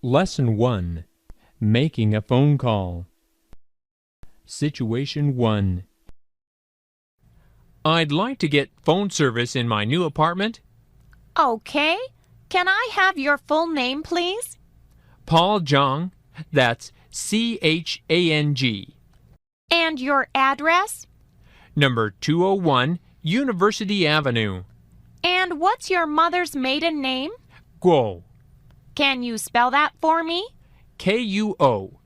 Lesson 1. Making a phone call. Situation 1. I'd like to get phone service in my new apartment. Okay. Can I have your full name, please? Paul Jong. That's C-H-A-N-G. And your address? Number 201 University Avenue. And what's your mother's maiden name? Guo. Can you spell that for me? K-U-O.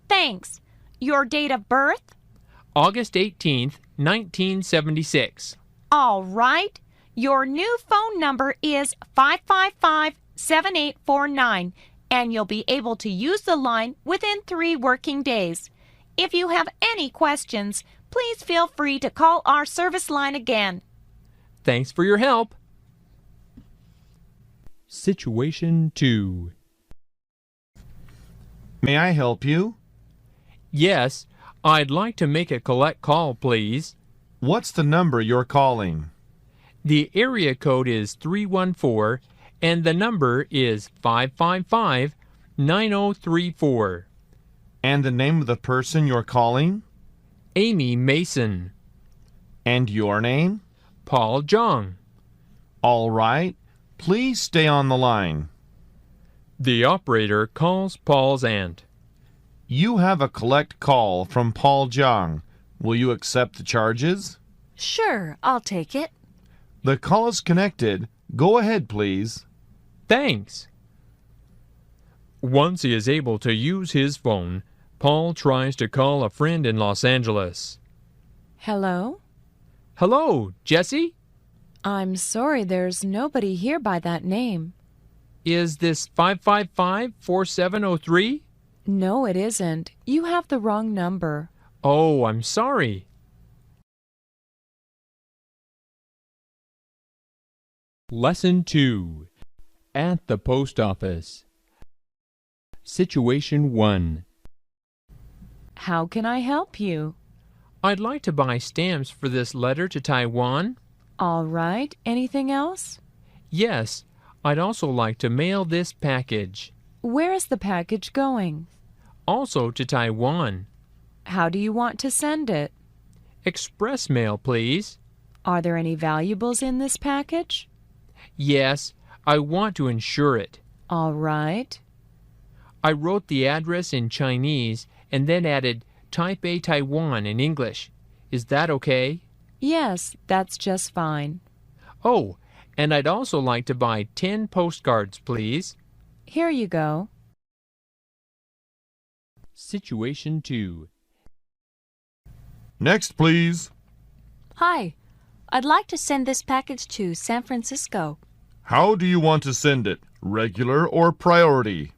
Thanks. Your date of birth? August 18th, 1976. All right. Your new phone number is 555-7849, and you'll be able to use the line within 3 working days. If you have any questions, please feel free to call our service line again. Thanks for your help. Situation 2. May I help you? Yes, I'd like to make a collect call, please. What's the number you're calling? The area code is 314, and the number is 555-9034. And the name of the person you're calling? Amy Mason. And your name? Paul Jong. All right. Please stay on the line. The operator calls Paul's aunt. You have a collect call from Paul Jong. Will you accept the charges? Sure, I'll take it. The call is connected. Go ahead, please. Thanks. Once he is able to use his phone, Paul tries to call a friend in Los Angeles. Hello? Hello, Jesse? I'm sorry, there's nobody here by that name. Is this 555-4703? No, it isn't. You have the wrong number. Oh, I'm sorry. Lesson 2. At the post office. Situation 1. How can I help you? I'd like to buy stamps for this letter to Taiwan. All right. Anything else? Yes, I'd also like to mail this package. Where is the package going? Also to Taiwan. How do you want to send it? Express mail, please. Are there any valuables in this package? Yes, I want to insure it. All right. I wrote the address in Chinese and then added Taipei, Taiwan in English. Is that okay? Yes, that's just fine. Oh, and I'd also like to buy 10 postcards, please. Here you go. Situation 2. Next, please. Hi, I'd like to send this package to San Francisco. How do you want to send it? Regular or priority?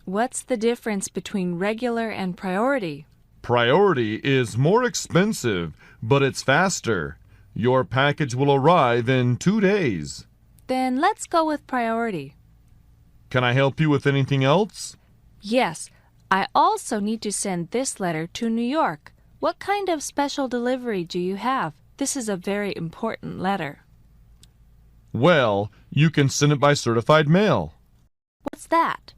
What's the difference between regular and priority? Priority is more expensive, but it's faster. Your package will arrive in 2 days. Then let's go with priority. Can I help you with anything else? Yes, I also need to send this letter to New York. What kind of special delivery do you have? This is a very important letter. Well, you can send it by certified mail. What's that?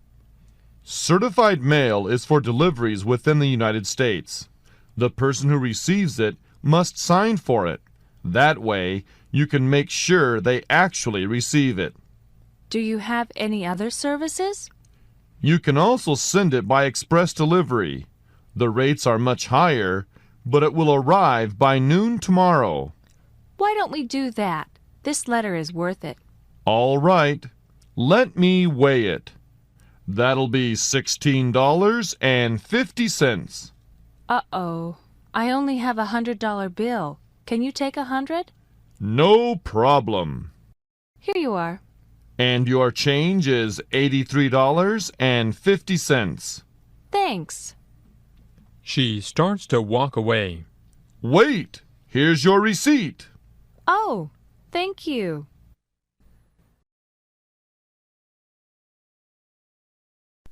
Certified mail is for deliveries within the United States. The person who receives it must sign for it. That way, you can make sure they actually receive it. Do you have any other services? You can also send it by express delivery. The rates are much higher, but it will arrive by noon tomorrow. Why don't we do that? This letter is worth it. All right. Let me weigh it. That'll be $16.50. Uh-oh. I only have $100 bill. Can you take 100? No problem. Here you are. And your change is $83.50. Thanks. She starts to walk away. Wait! Here's your receipt. Oh, thank you.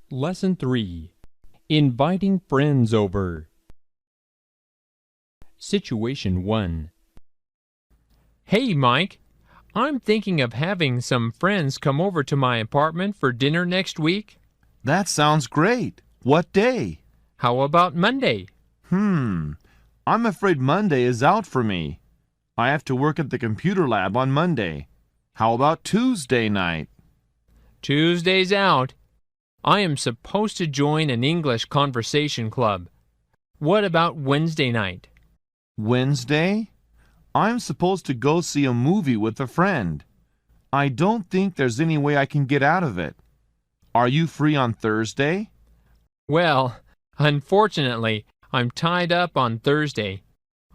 Lesson 3. Inviting friends over. Situation 1. Hey, Mike. I'm thinking of having some friends come over to my apartment for dinner next week. That sounds great. What day? How about Monday? I'm afraid Monday is out for me. I have to work at the computer lab on Monday. How about Tuesday night? Tuesday's out. I am supposed to join an English conversation club. What about Wednesday night? Wednesday? I'm supposed to go see a movie with a friend. I don't think there's any way I can get out of it. Are you free on Thursday? Well, unfortunately, I'm tied up on Thursday.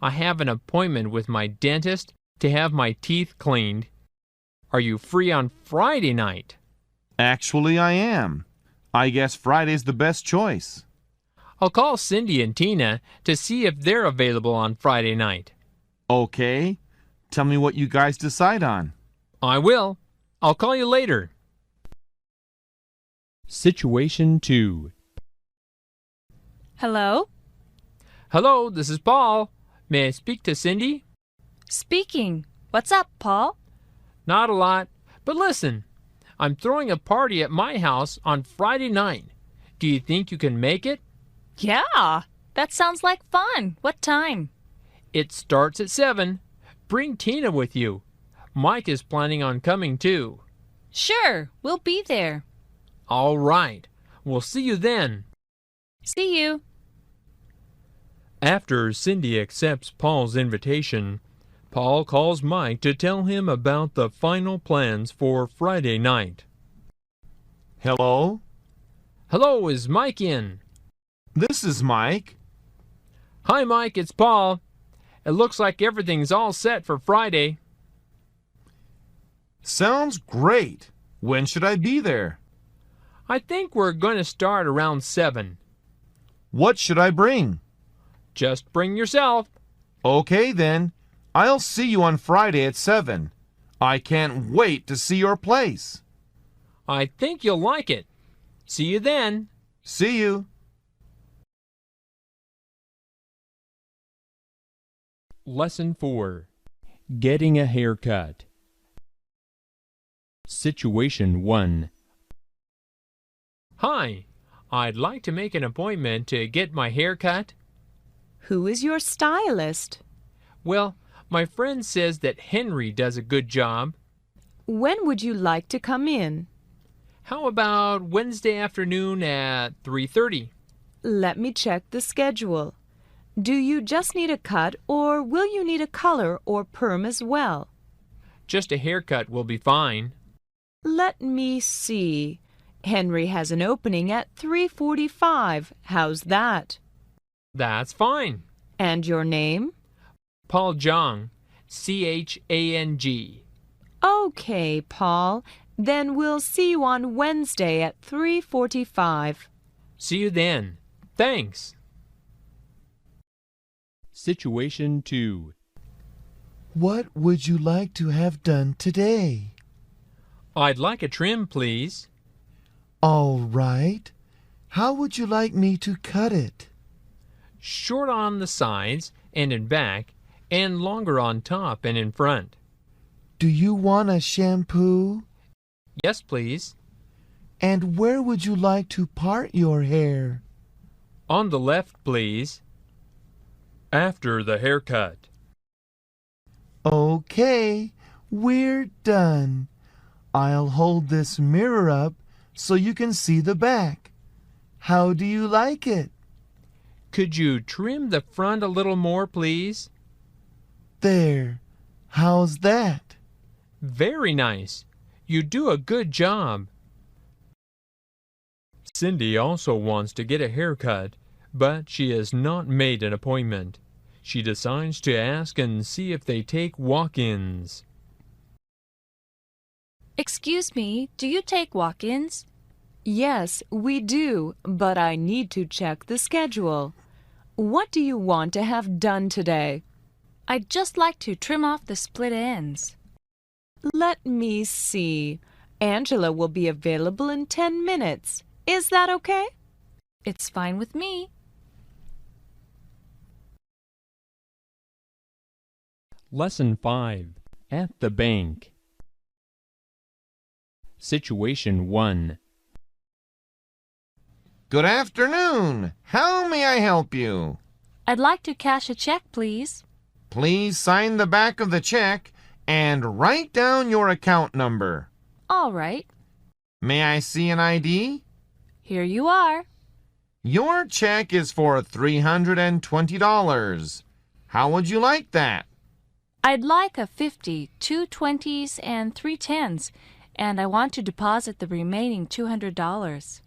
I have an appointment with my dentist to have my teeth cleaned. Are you free on Friday night? Actually, I am. I guess Friday's the best choice. I'll call Cindy and Tina to see if they're available on Friday night. Okay. Tell me what you guys decide on. I will. I'll call you later. Situation 2. Hello? Hello, this is Paul. May I speak to Cindy? Speaking. What's up, Paul? Not a lot, but listen. I'm throwing a party at my house on Friday night. Do you think you can make it? Yeah, that sounds like fun. What time? It starts at 7. Bring Tina with you. Mike is planning on coming too. Sure, we'll be there. All right. We'll see you then. See you. After Cindy accepts Paul's invitation, Paul calls Mike to tell him about the final plans for Friday night. Hello? Hello, is Mike in? This is Mike. Hi, Mike, it's Paul. It looks like everything's all set for Friday. Sounds great. When should I be there? I think we're going to start around 7. What should I bring? Just bring yourself. Okay, then. I'll see you on Friday at 7. I can't wait to see your place. I think you'll like it. See you then. See you. Lesson 4. Getting a haircut. Situation 1. Hi, I'd like to make an appointment to get my hair cut. Who is your stylist? Well, my friend says that Henry does a good job. When would you like to come in? How about Wednesday afternoon at 3:30? Let me check the schedule. Do you just need a cut, or will you need a color or perm as well? Just a haircut will be fine. Let me see. Henry has an opening at 3:45. How's that? That's fine. And your name? Paul Jong, Chang. Okay, Paul. Then we'll see you on Wednesday at 3:45. See you then. Thanks. Situation 2. What would you like to have done today? I'd like a trim, please. All right. How would you like me to cut it? Short on the sides and in back, and longer on top and in front. Do you want a shampoo? Yes, please. And where would you like to part your hair? On the left, please. After the haircut. Okay, we're done. I'll hold this mirror up so you can see the back. How do you like it? Could you trim the front a little more, please? There. How's that? Very nice. You do a good job. Cindy also wants to get a haircut, but she has not made an appointment. She decides to ask and see if they take walk-ins. Excuse me, do you take walk-ins? Yes, we do, but I need to check the schedule. What do you want to have done today? I'd just like to trim off the split ends. Let me see. Angela will be available in 10 minutes. Is that okay? It's fine with me. Lesson 5. At the bank. Situation 1. Good afternoon. How may I help you? I'd like to cash a check, please. Please sign the back of the check and write down your account number. All right. May I see an ID? Here you are. Your check is for $320. How would you like that? I'd like a 50, 2 20s, and 3 10s, and I want to deposit the remaining $200.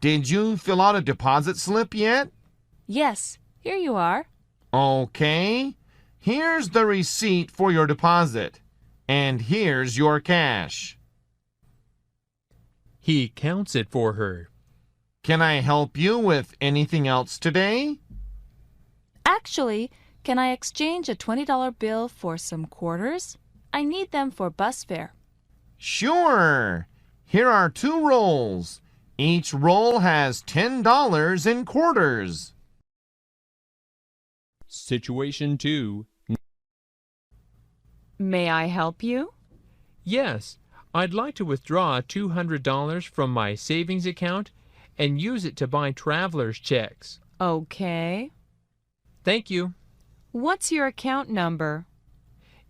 Did you fill out a deposit slip yet? Yes, here you are. Okay. Here's the receipt for your deposit. And here's your cash. He counts it for her. Can I help you with anything else today? Actually, can I exchange a $20 bill for some quarters? I need them for bus fare. Sure. Here are 2 rolls. Each roll has $10 in quarters. Situation 2. May I help you? Yes, I'd like to withdraw $200 from my savings account and use it to buy traveler's checks. Okay. Thank you. What's your account number?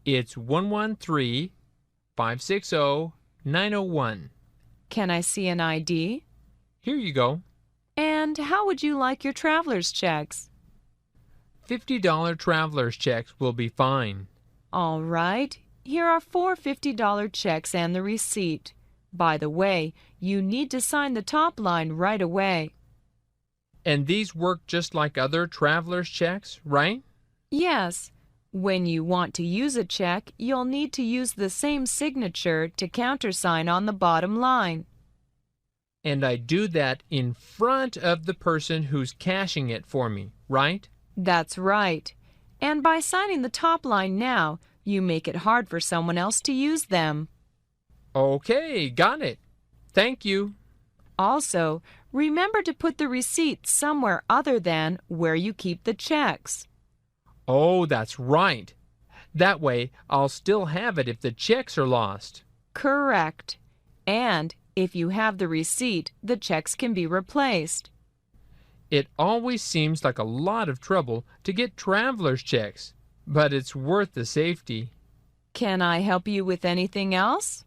It's 113-560-901. Can I see an ID? Here you go. And how would you like your traveler's checks? $50 traveler's checks will be fine. All right. Here are 4 $50 checks and the receipt. By the way, you need to sign the top line right away. And these work just like other traveler's checks, right? Yes. When you want to use a check, you'll need to use the same signature to countersign on the bottom line. And I do that in front of the person who's cashing it for me, right? That's right. And by signing the top line now, you make it hard for someone else to use them. Okay, got it. Thank you. Also, remember to put the receipt somewhere other than where you keep the checks. Oh, that's right. That way, I'll still have it if the checks are lost. Correct. And if you have the receipt, the checks can be replaced. It always seems like a lot of trouble to get traveler's checks, but it's worth the safety. Can I help you with anything else?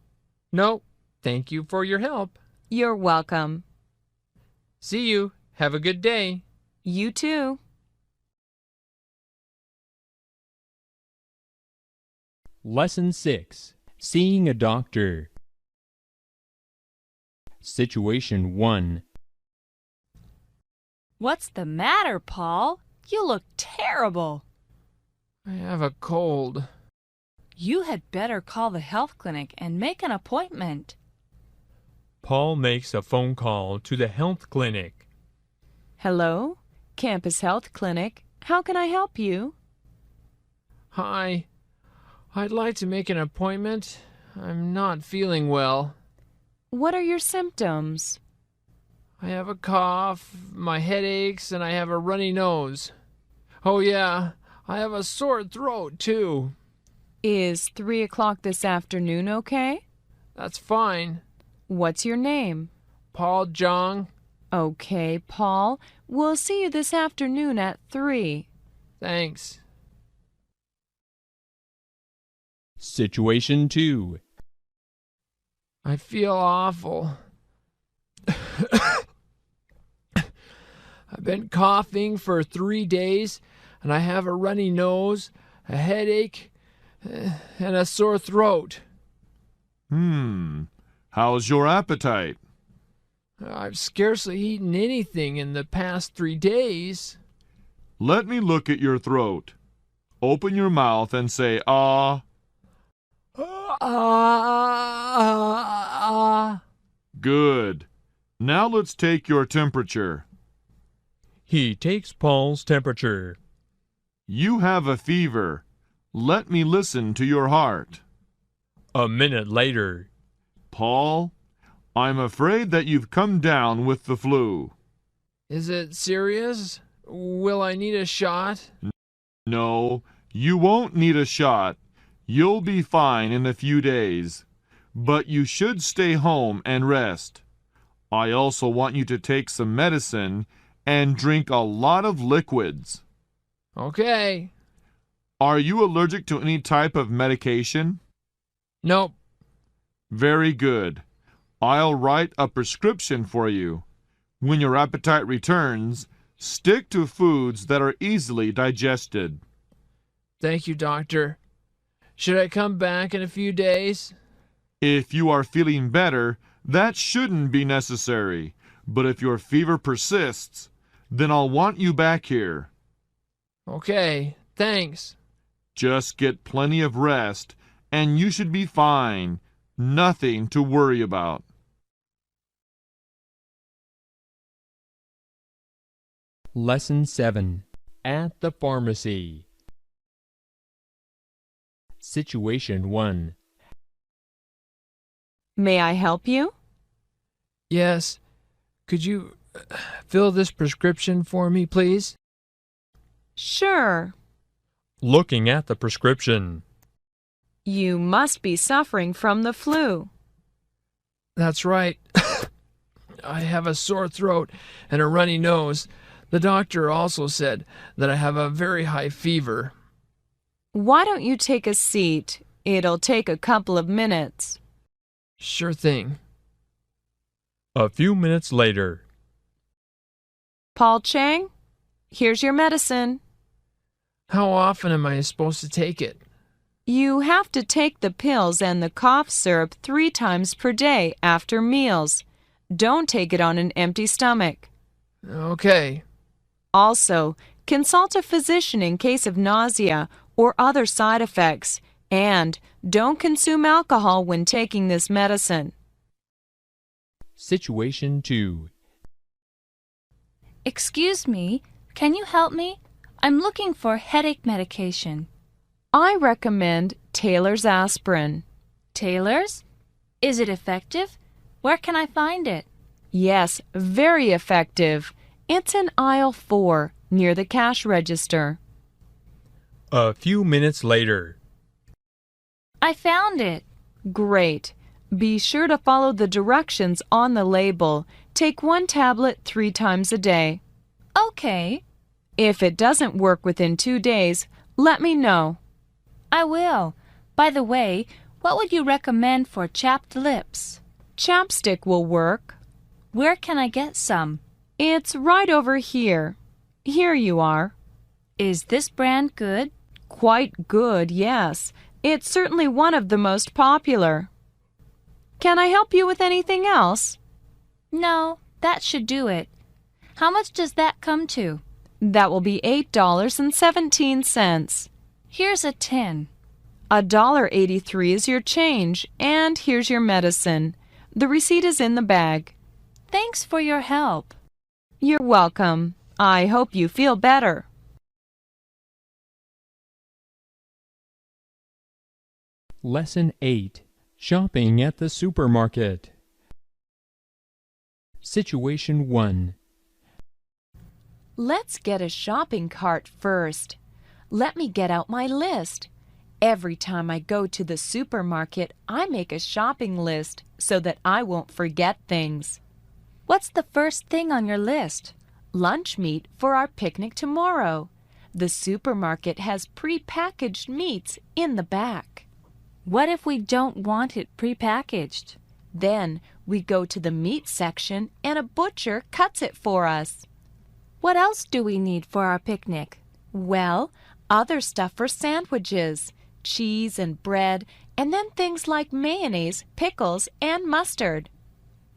No, thank you for your help. You're welcome. See you. Have a good day. You too. Lesson 6. Seeing a doctor. Situation 1. What's the matter, Paul? You look terrible. I have a cold. You had better call the health clinic and make an appointment. Paul makes a phone call to the health clinic. Hello? Campus Health Clinic. How can I help you? Hi. I'd like to make an appointment. I'm not feeling well. What are your symptoms? I have a cough, my head aches, and I have a runny nose. Oh yeah, I have a sore throat too. Is 3 o'clock this afternoon okay? That's fine. What's your name? Paul Jong. Okay, Paul. We'll see you this afternoon at 3. Thanks. Situation 2. I feel awful. I've been coughing for 3 days, and I have a runny nose, a headache, and a sore throat. How's your appetite? I've scarcely eaten anything in the past 3 days. Let me look at your throat. Open your mouth and say, ah. Good. Now let's take your temperature. He takes Paul's temperature. You have a fever. Let me listen to your heart. A minute later. Paul, I'm afraid that you've come down with the flu. Is it serious? Will I need a shot? No, you won't need a shot. You'll be fine in a few days. But you should stay home and rest. I also want you to take some medicine and drink a lot of liquids. Okay. Are you allergic to any type of medication? Nope. Very good. I'll write a prescription for you. When your appetite returns, stick to foods that are easily digested. Thank you, doctor. Should I come back in a few days? If you are feeling better, that shouldn't be necessary. But if your fever persists, then I'll want you back here. Okay, thanks. Just get plenty of rest, and you should be fine. Nothing to worry about. Lesson 7. At the Pharmacy. Situation 1. May I help you? Yes. Could you fill this prescription for me, please? Sure. Looking at the prescription. You must be suffering from the flu. That's right. I have a sore throat and a runny nose. The doctor also said that I have a very high fever. Why don't you take a seat? It'll take a couple of minutes. Sure thing. A few minutes later. Paul Chang, here's your medicine. How often am I supposed to take it? You have to take the pills and the cough syrup 3 times per day after meals. Don't take it on an empty stomach. Okay. Also, consult a physician in case of nausea or other side effects, and don't consume alcohol when taking this medicine. Situation 2. Excuse me, can you help me? I'm looking for headache medication. I recommend Taylor's aspirin. Taylor's? Is it effective? Where can I find it? Yes, very effective. It's in aisle 4, near the cash register. A few minutes later. I found it. Great. Be sure to follow the directions on the label. Take 1 tablet 3 times a day. Okay, If it doesn't work within 2 days, let me know. I will. By the way, what would you recommend for chapped lips? Chapstick will work. Where can I get some? It's right over here. Here you are. Is this brand good? Quite good, yes. It's certainly one of the most popular. Can I help you with anything else? No, that should do it. How much does that come to? That will be $8.17. Here's a 10. $1.83 is your change, and here's your medicine. The receipt is in the bag. Thanks for your help. You're welcome. I hope you feel better. Lesson 8. Shopping at the supermarket. Situation 1. Let's get a shopping cart first. Let me get out my list. Every time I go to the supermarket, I make a shopping list so that I won't forget things. What's the first thing on your list? Lunch meat for our picnic tomorrow. The supermarket has pre-packaged meats in the back. What if we don't want it pre-packaged? Then we go to the meat section and a butcher cuts it for us. What else do we need for our picnic? Well, other stuff for sandwiches, cheese and bread, and then things like mayonnaise, pickles, and mustard.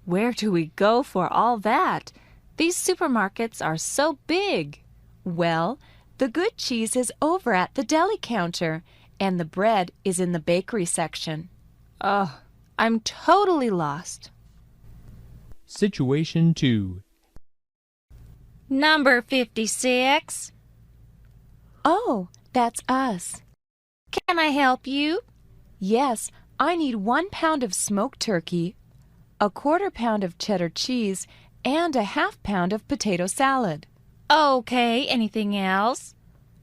Where do we go for all that? These supermarkets are so big. Well, the good cheese is over at the deli counter, and the bread is in the bakery section. Oh, I'm totally lost. Situation 2. Number 56. Oh, that's us. Can I help you? Yes, I need 1 pound of smoked turkey, a 1/4 pound of cheddar cheese, and a 1/2 pound of potato salad. Okay, anything else?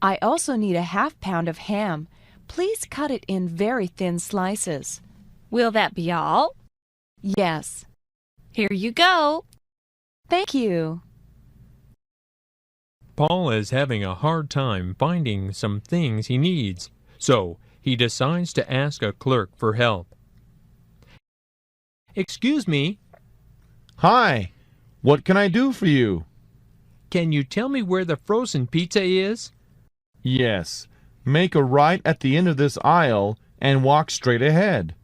I also need a 1/2 pound of ham. Please cut it in very thin slices. Will that be all? Yes. Here you go. Thank you. Paul is having a hard time finding some things he needs, so he decides to ask a clerk for help. Excuse me, Hi, what can I do for you? can you tell me where the frozen pizza is? Yes, make a right at the end of this aisle and walk straight ahead.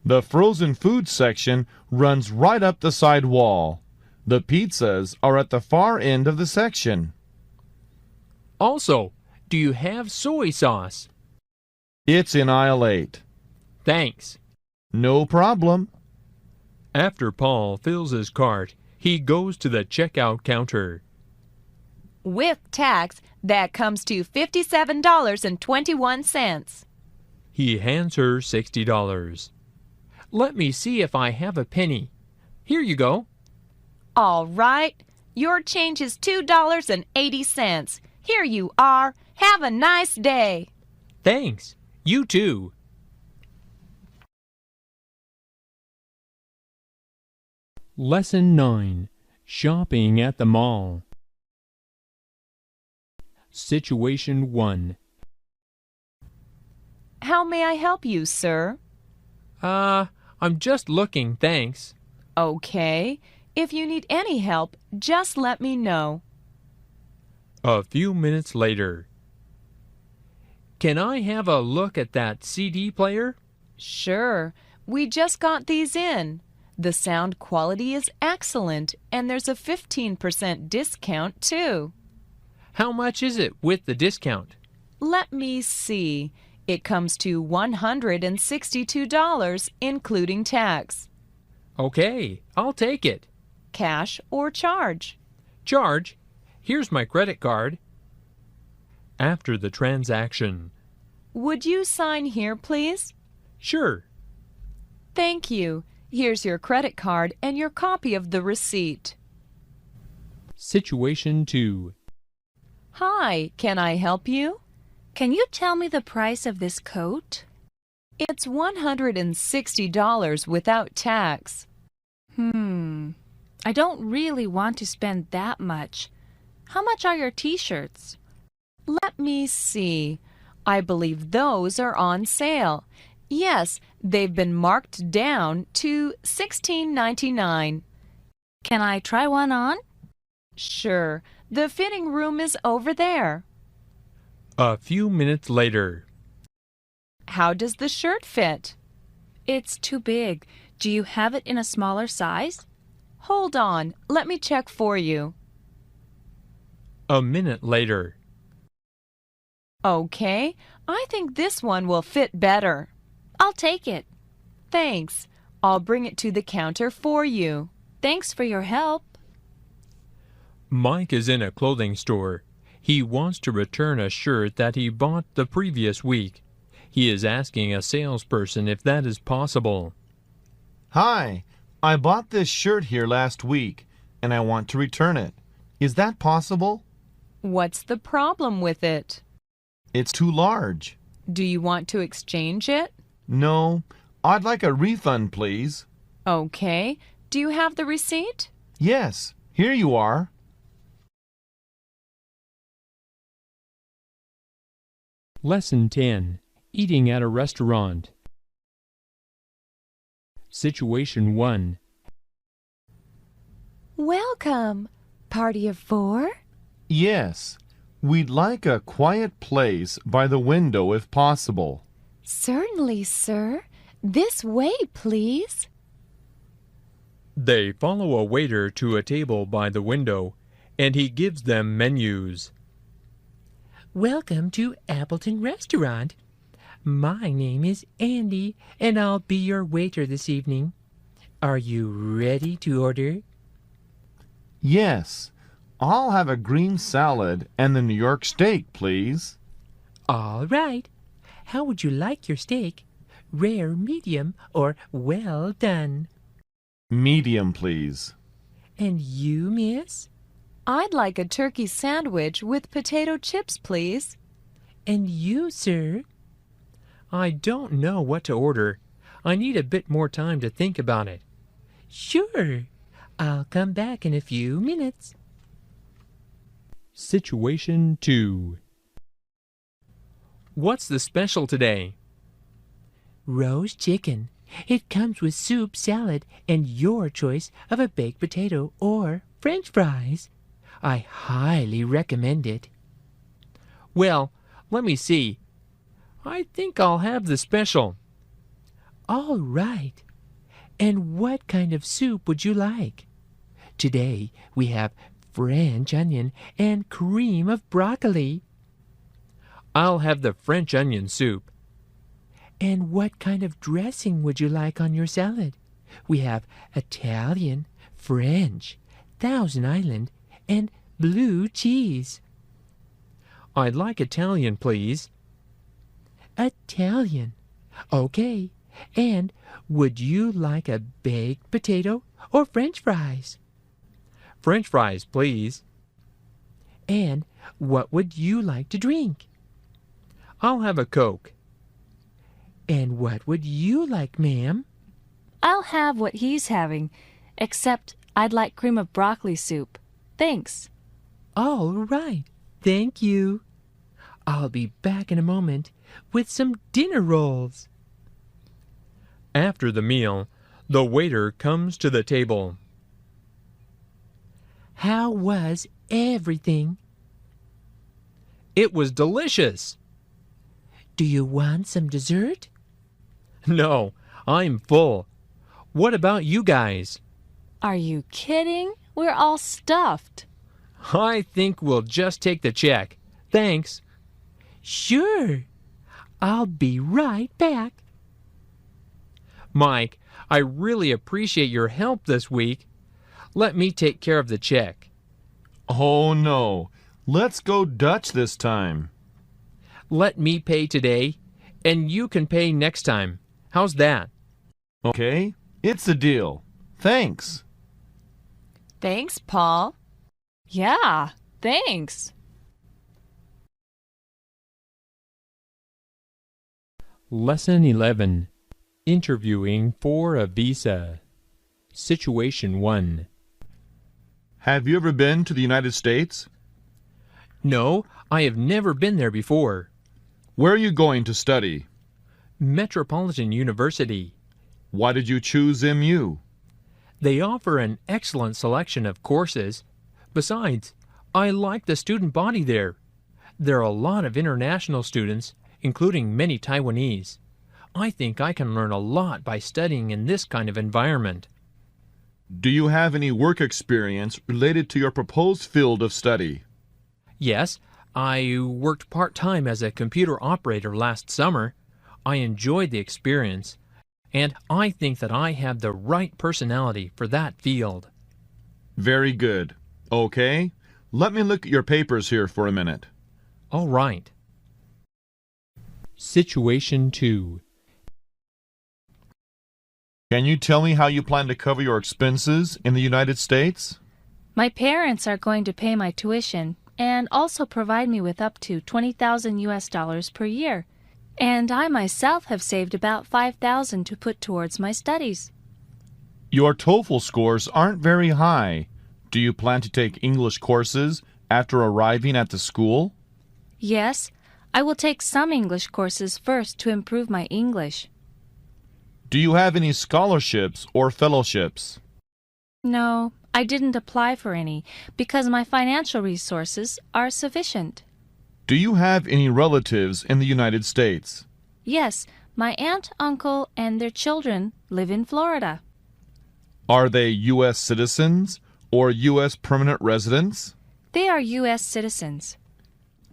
The frozen food section runs right up the side wall. The pizzas are at the far end of the section. Also, do you have soy sauce? It's in aisle 8. Thanks. No problem. After Paul fills his cart, he goes to the checkout counter. With tax, that comes to $57.21. He hands her $60. Let me see if I have a penny. Here you go. All right. Your change is $2.80. Here you are. Have a nice day. Thanks. You too. Lesson 9. Shopping at the Mall. Situation 1. How may I help you, sir? I'm just looking, thanks. Okay. If you need any help, just let me know. A few minutes later. Can I have a look at that CD player? Sure. We just got these in. The sound quality is excellent, and there's a 15% discount, too. How much is it with the discount? Let me see. It comes to $162, including tax. Okay, I'll take it. Cash or charge? Charge. Here's my credit card. After the transaction. Would you sign here, please? Sure. Thank you. Here's your credit card and your copy of the receipt. Situation 2. Hi, can I help you? Can you tell me the price of this coat? It's $160 without tax. I don't really want to spend that much. How much are your t-shirts? Let me see. I believe those are on sale. Yes, they've been marked down to $16.99. Can I try one on? Sure. The fitting room is over there. A few minutes later. How does the shirt fit? It's too big. Do you have it in a smaller size? Hold on. Let me check for you. A minute later. Okay. I think this one will fit better. I'll take it. Thanks. I'll bring it to the counter for you. Thanks for your help. Mike is in a clothing store. He wants to return a shirt that he bought the previous week. He is asking a salesperson if that is possible. Hi, I bought this shirt here last week, and I want to return it. Is that possible? What's the problem with it? It's too large. Do you want to exchange it? No, I'd like a refund, please. Okay. Do you have the receipt? Yes, here you are. Lesson 10. Eating at a restaurant. Situation 1. Welcome. Party of 4? Yes, we'd like a quiet place by the window if possible. Certainly, sir. This way, please. They follow a waiter to a table by the window, and he gives them menus. Welcome to Appleton Restaurant. My name is Andy, and I'll be your waiter this evening. Are you ready to order? Yes, I'll have a green salad and the New York steak, please. All right. How would you like your steak? Rare, medium, or well done? Medium, please. And you, miss? I'd like a turkey sandwich with potato chips, please. And you, sir? I don't know what to order. I need a bit more time to think about it. Sure. I'll come back in a few minutes. Situation 2. What's the special today? Roast chicken. It comes with soup, salad, and your choice of a baked potato or French fries. I highly recommend it. Well, let me see. I think I'll have the special. All right. And what kind of soup would you like? Today we have French onion and cream of broccoli. I'll have the French onion soup. And what kind of dressing would you like on your salad? We have Italian, French, Thousand Island, and blue cheese. I'd like Italian, please. Italian. Okay. And would you like a baked potato or French fries? French fries, please. And what would you like to drink? I'll have a Coke. And what would you like, ma'am? I'll have what he's having, except I'd like cream of broccoli soup. Thanks. All right. Thank you. I'll be back in a moment with some dinner rolls. After the meal, the waiter comes to the table. How was everything? It was delicious. Do you want some dessert? No, I'm full. What about you guys? Are you kidding? We're all stuffed. I think we'll just take the check. Thanks. Sure. I'll be right back. Mike, I really appreciate your help this week. Let me take care of the check. Oh no, let's go Dutch this time. Let me pay today, and you can pay next time. How's that? Okay, it's a deal. Thanks. Thanks, Paul. Yeah, thanks. Lesson 11. Interviewing for a visa. Situation 1. Have you ever been to the United States? No, I have never been there before. Where are you going to study? Metropolitan University. Why did you choose MU? They offer an excellent selection of courses. Besides, I like the student body there. There are a lot of international students, including many Taiwanese. I think I can learn a lot by studying in this kind of environment. Do you have any work experience related to your proposed field of study? Yes, I worked part-time as a computer operator last summer. I enjoyed the experience, and I think that I have the right personality for that field. Very good. Okay, let me look at your papers here for a minute. All right. Situation 2. Can you tell me how you plan to cover your expenses in the United States? My parents are going to pay my tuition and also provide me with up to $20,000 per year. And I myself have saved about $5,000 to put towards my studies. Your TOEFL scores aren't very high. Do you plan to take English courses after arriving at the school? Yes, I will take some English courses first to improve my English. Do you have any scholarships or fellowships? No, I didn't apply for any because my financial resources are sufficient. Do you have any relatives in the United States? Yes, my aunt, uncle, and their children live in Florida. Are they U.S. citizens or U.S. permanent residents? They are U.S. citizens.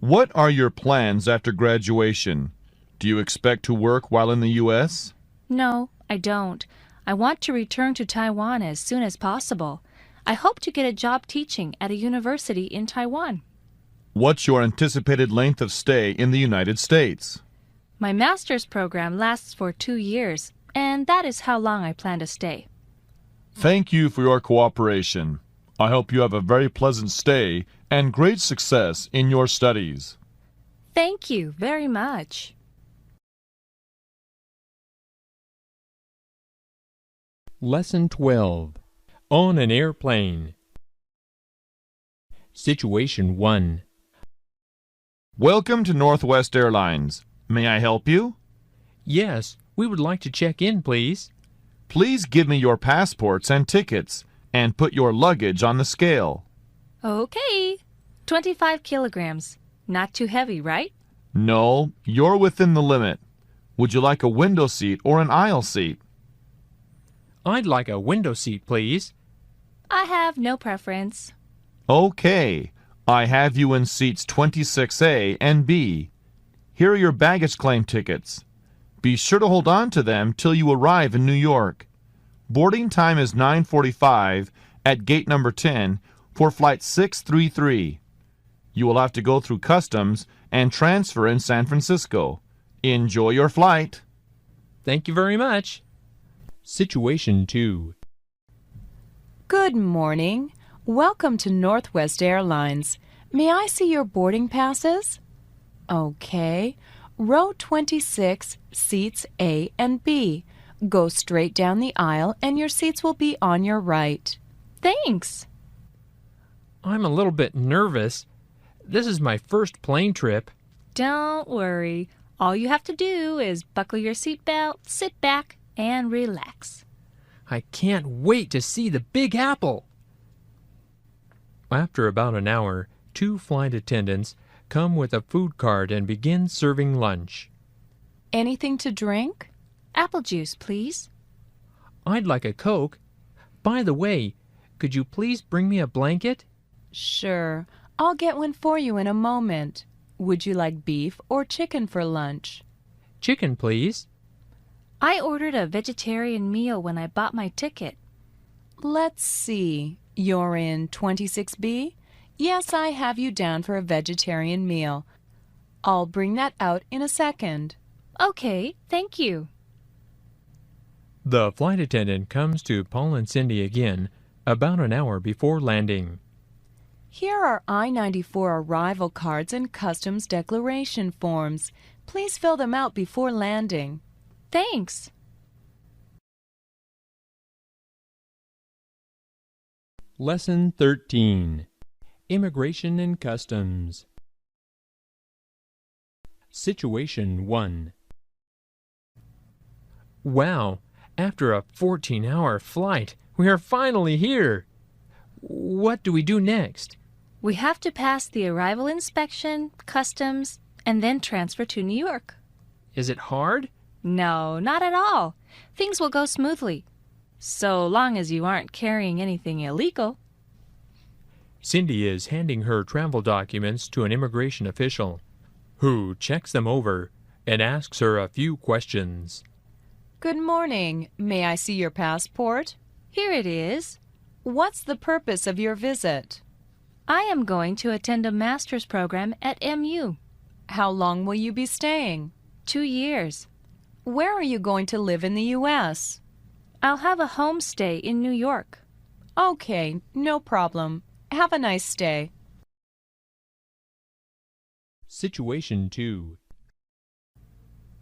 What are your plans after graduation? Do you expect to work while in the U.S.? No, I don't. I want to return to Taiwan as soon as possible. I hope to get a job teaching at a university in Taiwan. What's your anticipated length of stay in the United States? My master's program lasts for 2 years, and that is how long I plan to stay. Thank you for your cooperation. I hope you have a very pleasant stay and great success in your studies. Thank you very much. Lesson 12. On an airplane. Situation 1. Welcome to Northwest Airlines. May I help you? Yes, we would like to check in, please. Please give me your passports and tickets and put your luggage on the scale. Okay. 25 kilograms. Not too heavy, right? No, you're within the limit. Would you like a window seat or an aisle seat? I'd like a window seat, please. I have no preference. Okay, I have you in seats 26A and B. Here are your baggage claim tickets. Be sure to hold on to them till you arrive in New York. Boarding time is 9:45 at gate number 10 for flight 633. You will have to go through customs and transfer in San Francisco. Enjoy your flight. Thank you very much. Situation 2. Good morning. Welcome to Northwest Airlines. May I see your boarding passes? Okay. Row 26, seats A and B. Go straight down the aisle and your seats will be on your right. Thanks. I'm a little bit nervous. This is my first plane trip. Don't worry. All you have to do is buckle your seatbelt, sit back, and relax. I can't wait to see the Big Apple. After about an hour, 2 flight attendants come with a food cart and begin serving lunch. Anything to drink? Apple juice, please. I'd like a Coke. By the way, could you please bring me a blanket? Sure. I'll get one for you in a moment. Would you like beef or chicken for lunch? Chicken, please. I ordered a vegetarian meal when I bought my ticket. Let's see. You're in 26B? Yes, I have you down for a vegetarian meal. I'll bring that out in a second. Okay, thank you. The flight attendant comes to Paul and Cindy again about an hour before landing. Here are I-94 arrival cards and customs declaration forms. Please fill them out before landing. Thanks. Lesson 13. Immigration and Customs. Situation 1. Wow, after a 14-hour flight, we are finally here. What do we do next? We have to pass the arrival inspection, customs, and then transfer to New York. Is it hard? No, not at all. Things will go smoothly. So long as you aren't carrying anything illegal. Cindy is handing her travel documents to an immigration official, who checks them over and asks her a few questions. Good morning. May I see your passport? Here it is. What's the purpose of your visit? I am going to attend a master's program at MU. How long will you be staying? 2 years. Where are you going to live in the U.S.? I'll have a homestay in New York. Okay, no problem. Have a nice stay. Situation 2.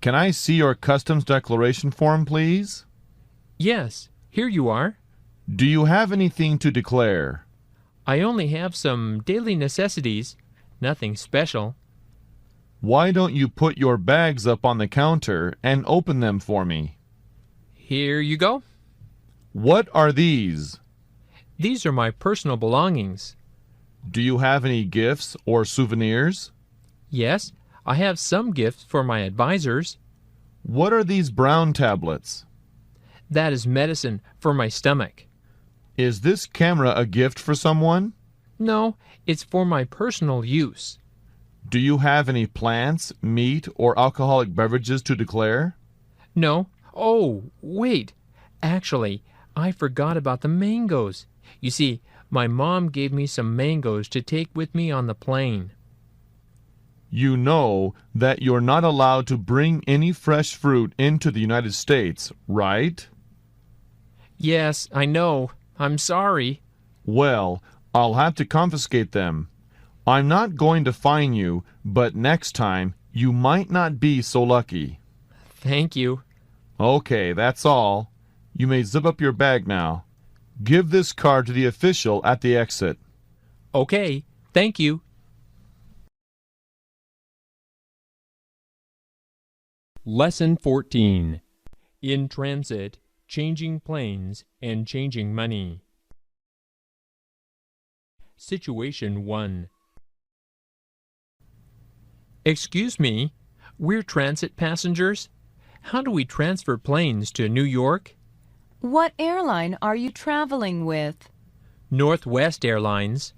Can I see your customs declaration form, please? Yes, here you are. Do you have anything to declare? I only have some daily necessities, nothing special. Why don't you put your bags up on the counter and open them for me? Here you go. What are these? These are my personal belongings. Do you have any gifts or souvenirs? Yes, I have some gifts for my advisors. What are these brown tablets? That is medicine for my stomach. Is this camera a gift for someone? No, it's for my personal use. Do you have any plants, meat, or alcoholic beverages to declare? No. Oh, wait. Actually, I forgot about the mangoes. You see, my mom gave me some mangoes to take with me on the plane. You know that you're not allowed to bring any fresh fruit into the United States, right? Yes, I know. I'm sorry. Well, I'll have to confiscate them. I'm not going to fine you, but next time you might not be so lucky. Thank you. Okay, that's all. You may zip up your bag now. Give this card to the official at the exit. Okay, thank you. Lesson 14. In Transit, Changing Planes and Changing Money. Situation 1. Excuse me, we're transit passengers. How do we transfer planes to New York? What airline are you traveling with? Northwest Airlines.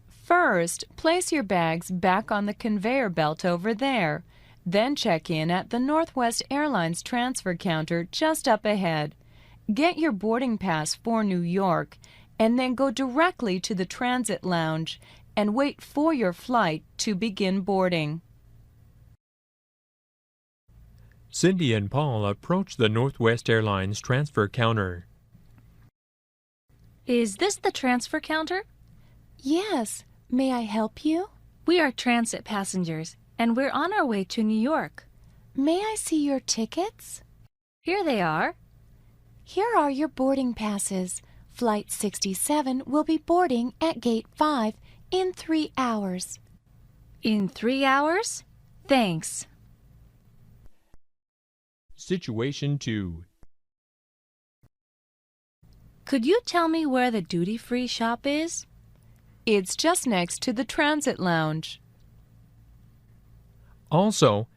First, place your bags back on the conveyor belt over there. Then check in at the Northwest Airlines transfer counter just up ahead. Get your boarding pass for New York, and then go directly to the transit lounge and wait for your flight to begin boarding. Cindy and Paul approached the Northwest Airlines transfer counter. Is this the transfer counter? Yes. May I help you? We are transit passengers, and we're on our way to New York. May I see your tickets? Here they are. Here are your boarding passes. Flight 67 will be boarding at Gate 5 in 3 hours. In 3 hours? Thanks. Situation 2. Could you tell me where the duty-free shop is? It's just next to the transit lounge. Also,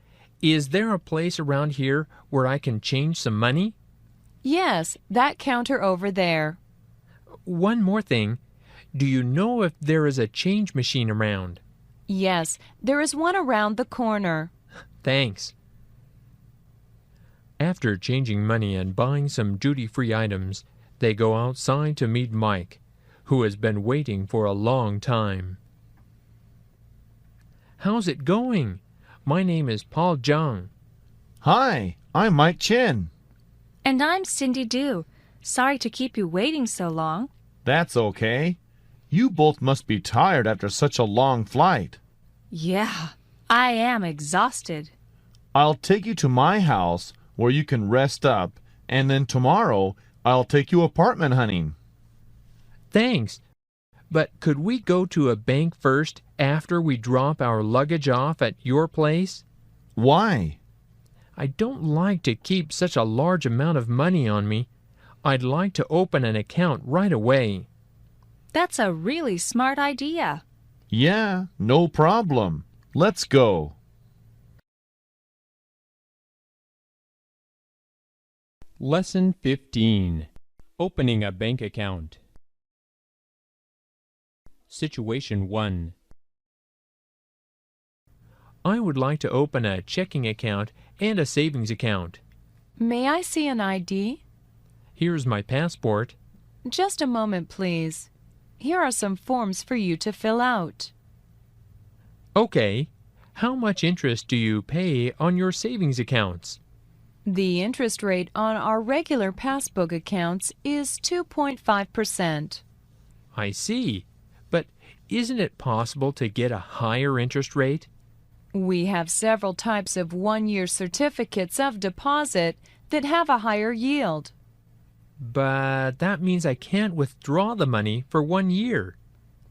is there a place around here where I can change some money? Yes, that counter over there. One more thing. Do you know if there is a change machine around? Yes, there is one around the corner. Thanks. After changing money and buying some duty-free items, they go outside to meet Mike, who has been waiting for a long time. How's it going? My name is Paul Zhang. Hi, I'm Mike Chin. And I'm Cindy Du. Sorry to keep you waiting so long. That's okay. You both must be tired after such a long flight. Yeah, I am exhausted. I'll take you to my house where you can rest up, and then tomorrow I'll take you apartment hunting. Thanks. But could we go to a bank first after we drop our luggage off at your place? Why? I don't like to keep such a large amount of money on me. I'd like to open an account right away. That's a really smart idea. Yeah, no problem. Let's go. Lesson 15. Opening a bank account. Situation 1. I would like to open a checking account and a savings account. May I see an ID? Here's my passport. Just a moment, please. Here are some forms for you to fill out. Okay. How much interest do you pay on your savings accounts? The interest rate on our regular passbook accounts is 2.5%. I see. But isn't it possible to get a higher interest rate? We have several types of one-year certificates of deposit that have a higher yield. But that means I can't withdraw the money for 1 year.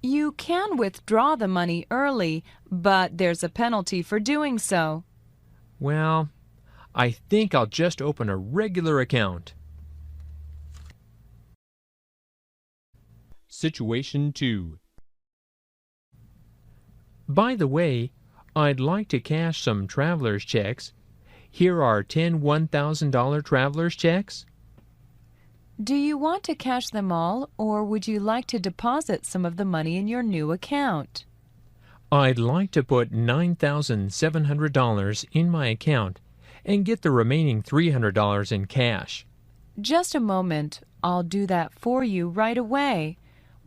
You can withdraw the money early, but there's a penalty for doing so. Well, I think I'll just open a regular account. Situation 2. By the way, I'd like to cash some traveler's checks. Here are 10 $1,000 traveler's checks. Do you want to cash them all, or would you like to deposit some of the money in your new account? I'd like to put $9,700 in my account and get the remaining $300 in cash. Just a moment. I'll do that for you right away.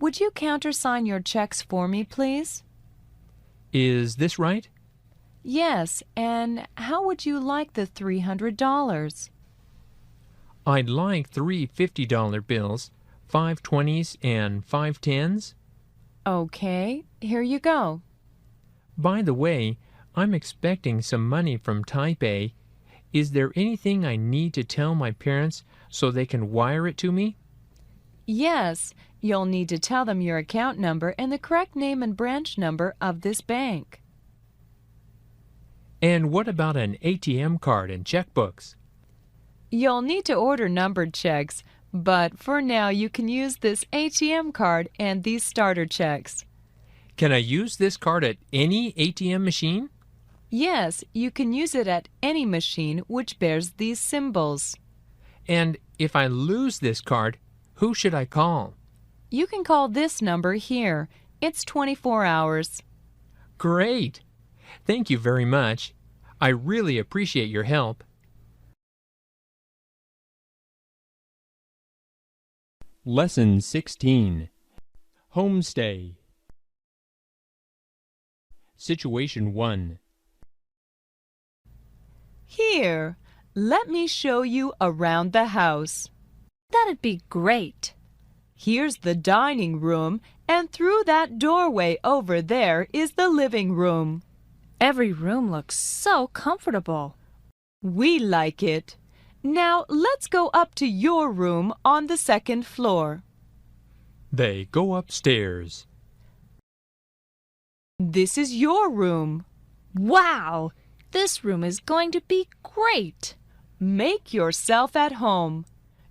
Would you countersign your checks for me, please? Is this right? Yes, and how would you like the $300? I'd like 3 $50 bills, 5 20s, and 5 10s. Okay, here you go. By the way, I'm expecting some money from Taipei. Is there anything I need to tell my parents so they can wire it to me? Yes, you'll need to tell them your account number and the correct name and branch number of this bank. And what about an ATM card and checkbooks? You'll need to order numbered checks, but for now you can use this ATM card and these starter checks. Can I use this card at any ATM machine? Yes, you can use it at any machine which bears these symbols. And if I lose this card, who should I call? You can call this number here. It's 24 hours. Great! Thank you very much. I really appreciate your help. Lesson 16. Homestay. Situation 1. Here, let me show you around the house. That'd be great. Here's the dining room, and through that doorway over there is the living room. Every room looks so comfortable. We like it. Now let's go up to your room on the second floor. They go upstairs. This is your room. Wow! This room is going to be great. Make yourself at home.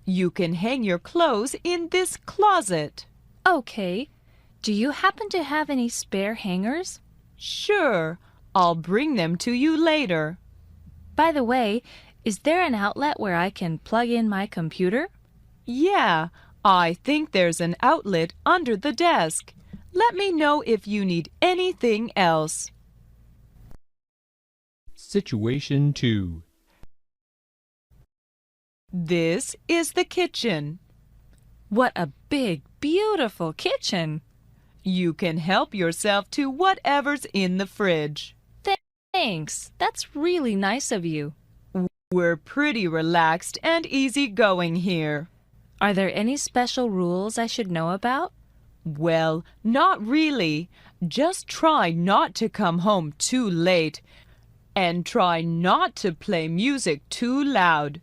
You can hang your clothes in this closet. Okay. Do you happen to have any spare hangers? Sure, I'll bring them to you later. By the way, is there an outlet where I can plug in my computer? Yeah, I think there's an outlet under the desk. Let me know if you need anything else. Situation 2. This is the kitchen. What a big, beautiful kitchen. You can help yourself to whatever's in the fridge. Thanks. That's really nice of you. We're pretty relaxed and easygoing here. Are there any special rules I should know about? Well, not really. Just try not to come home too late. And try not to play music too loud.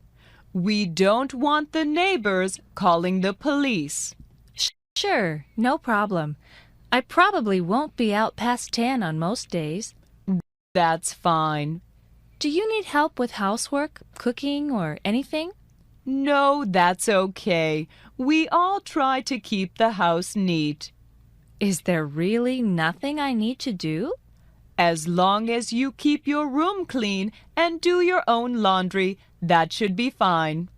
We don't want the neighbors calling the police. Sure, no problem. I probably won't be out past 10 on most days. That's fine. Do you need help with housework, cooking, or anything? No, that's okay. We all try to keep the house neat. Is there really nothing I need to do? As long as you keep your room clean and do your own laundry, that should be fine.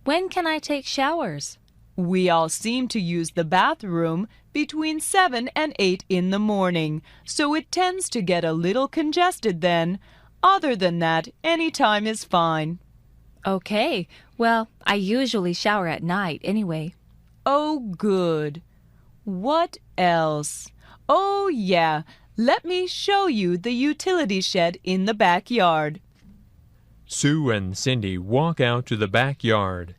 When can I take showers? We all seem to use the bathroom between 7 and 8 in the morning, so it tends to get a little congested then. Other than that, any time is fine. Okay, well, I usually shower at night anyway. Oh, good. What else? Oh, yeah. Let me show you the utility shed in the backyard. Sue and Cindy walk out to the backyard.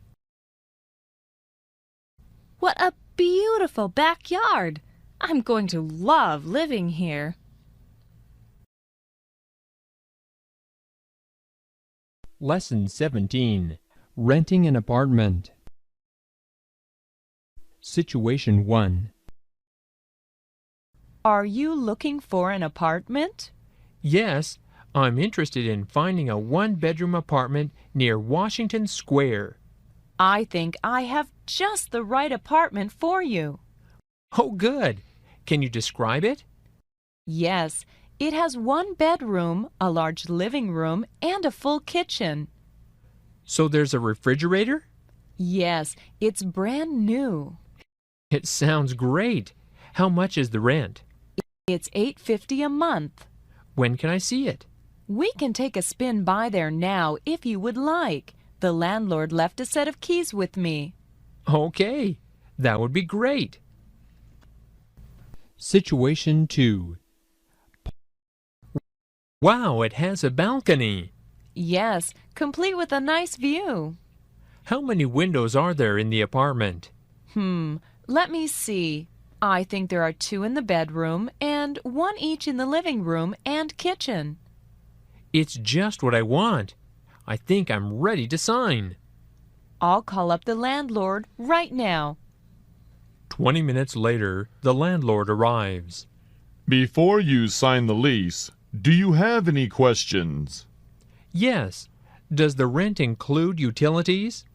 What a beautiful backyard! I'm going to love living here. Lesson 17. Renting an apartment. Situation 1. Are you looking for an apartment? Yes, I'm interested in finding a one-bedroom apartment near Washington Square. I think I have just the right apartment for you. Oh, good. Can you describe it? Yes, it has one bedroom, a large living room, and a full kitchen. So there's a refrigerator? Yes, it's brand new. It sounds great. How much is the rent? It's $8.50 a month. When can I see it? We can take a spin by there now if you would like. The landlord left a set of keys with me. Okay, that would be great. Situation 2. Wow, it has a balcony. Yes, complete with a nice view. How many windows are there in the apartment? Let me see. I think there are 2 in the bedroom and 1 each in the living room and kitchen. It's just what I want. I think I'm ready to sign. I'll call up the landlord right now. 20 minutes later, the landlord arrives. Before you sign the lease, do you have any questions? Yes. Does the rent include utilities?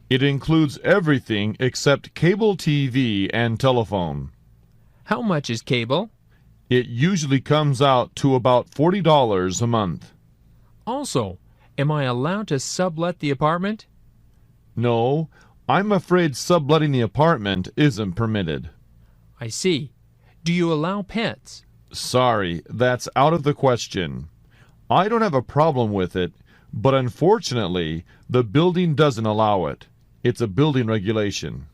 It includes everything except cable TV and telephone. How much is cable? It usually comes out to about $40 a month. Also, am I allowed to sublet the apartment? No, I'm afraid subletting the apartment isn't permitted. I see. Do you allow pets? Sorry, that's out of the question. I don't have a problem with it, but unfortunately, the building doesn't allow it. It's a building regulation.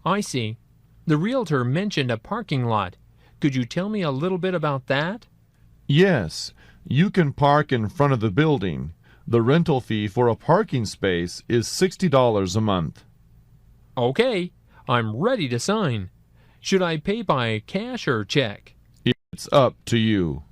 I see. The realtor mentioned a parking lot. Could you tell me a little bit about that? Yes, you can park in front of the building. The rental fee for a parking space is $60 a month. Okay, I'm ready to sign. Should I pay by cash or check? It's up to you.